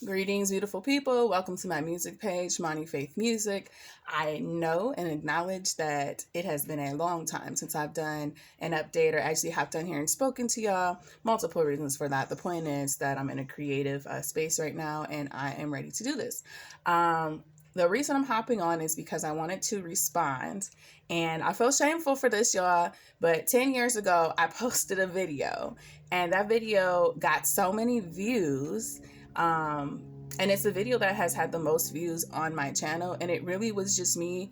Greetings, beautiful people. Welcome to my music page, Monty Faith Music. I know and acknowledge that it has been a long time since I've done an update or actually hopped on here and spoken to y'all. Multiple reasons for that. The point is that I'm in a creative space right now and I am ready to do this. The reason I'm hopping on is because I wanted to respond, and I feel shameful for this, y'all, but 10 years ago, I posted a video, and that video got so many views. And it's a video that has had the most views on my channel, and it really was just me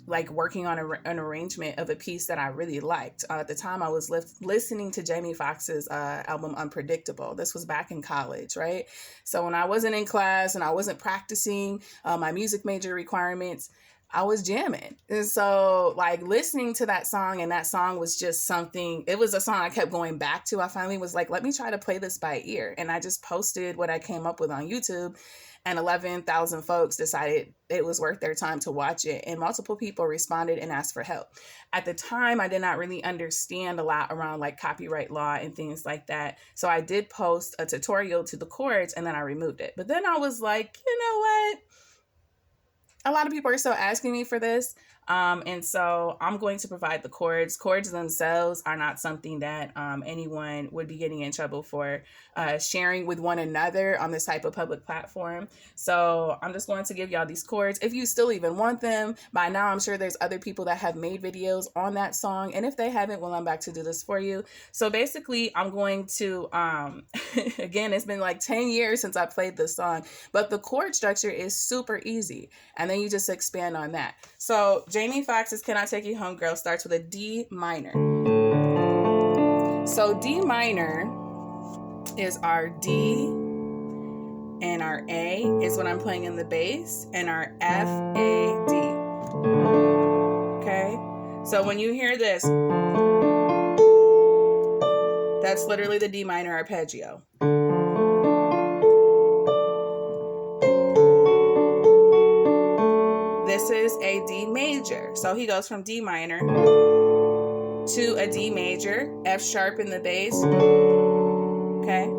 like working on an arrangement of a piece that I really liked. At the time, I was listening to JamieFoxx's album Unpredictable. This was back in college, right? So when I wasn't in class and I wasn't practicing my music major requirements, I was jamming. And so like listening to that song, and that song was just something, it was a song I kept going back to. I finally was like, let me try to play this by ear. And I just posted what I came up with on YouTube, and 11,000 folks decided it was worth their time to watch it. And multiple people responded and asked for help. At the time, I did not really understand a lot around like copyright law and things like that. So I did post a tutorial to the chords, and then I removed it. But then I was like, you know what? A lot of people are still asking me for this. And so I'm going to provide the chords. Chords themselves are not something that anyone would be getting in trouble for sharing with one another on this type of public platform. So I'm just going to give y'all these chords. If you still even want them, by now I'm sure there's other people that have made videos on that song. And if they haven't, well, I'm back to do this for you. So basically I'm going to, again, it's been like 10 years since I played this song, but the chord structure is super easy. And then you just expand on that. So JamieFoxx's Can I Take You Home, Girl starts with a D minor. So D minor is our D, and our A is what I'm playing in the bass, and our F, A, D. Okay? So when you hear this, that's literally the D minor arpeggio. This is a D major. So he goes from D minor to a D major, F sharp in the bass. Okay.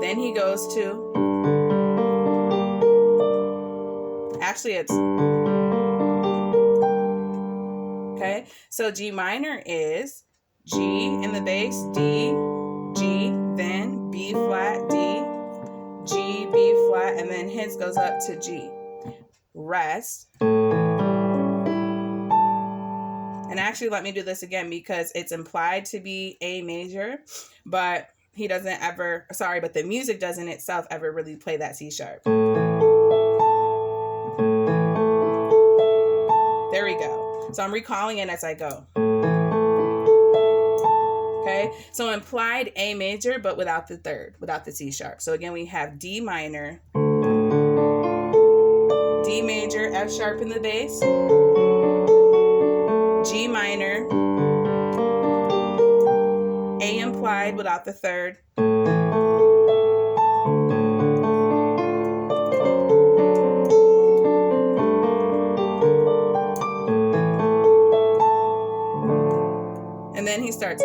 Then he goes to, actually it's, okay. So G minor is G in the bass, D, G, then B flat, D, G, B flat, and then his goes up to G. Rest. And actually, let me do this again because it's implied to be A major, but he doesn't ever, sorry, but the music doesn't itself ever really play that C sharp. There we go. So I'm recalling it as I go. Okay, so implied A major, but without the third, without the C sharp. So again, we have D minor, D major, F sharp in the bass, G minor, A implied without the third, and then he starts.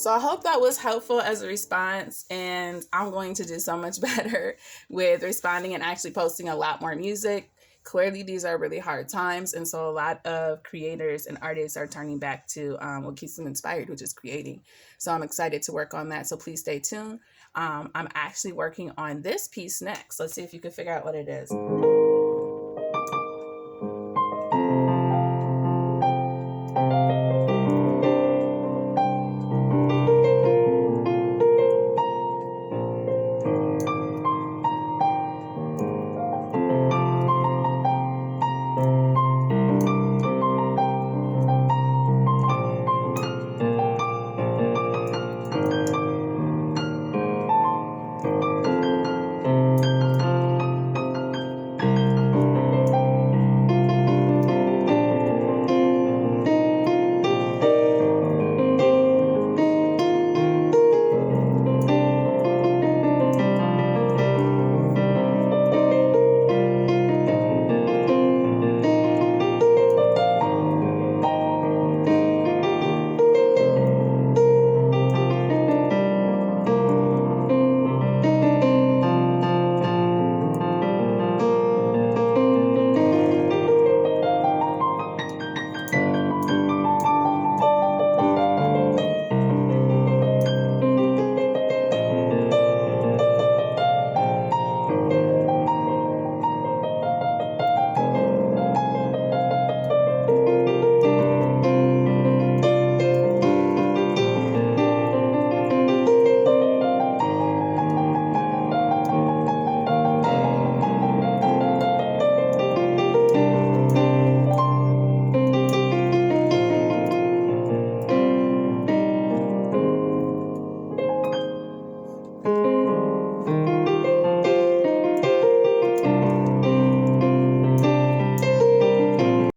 So I hope that was helpful as a response, and I'm going to do so much better with responding and actually posting a lot more music. Clearly, these are really hard times, and so a lot of creators and artists are turning back to what keeps them inspired, which is creating. So I'm excited to work on that, so please stay tuned. I'm actually working on this piece next. Let's see if you can figure out what it is.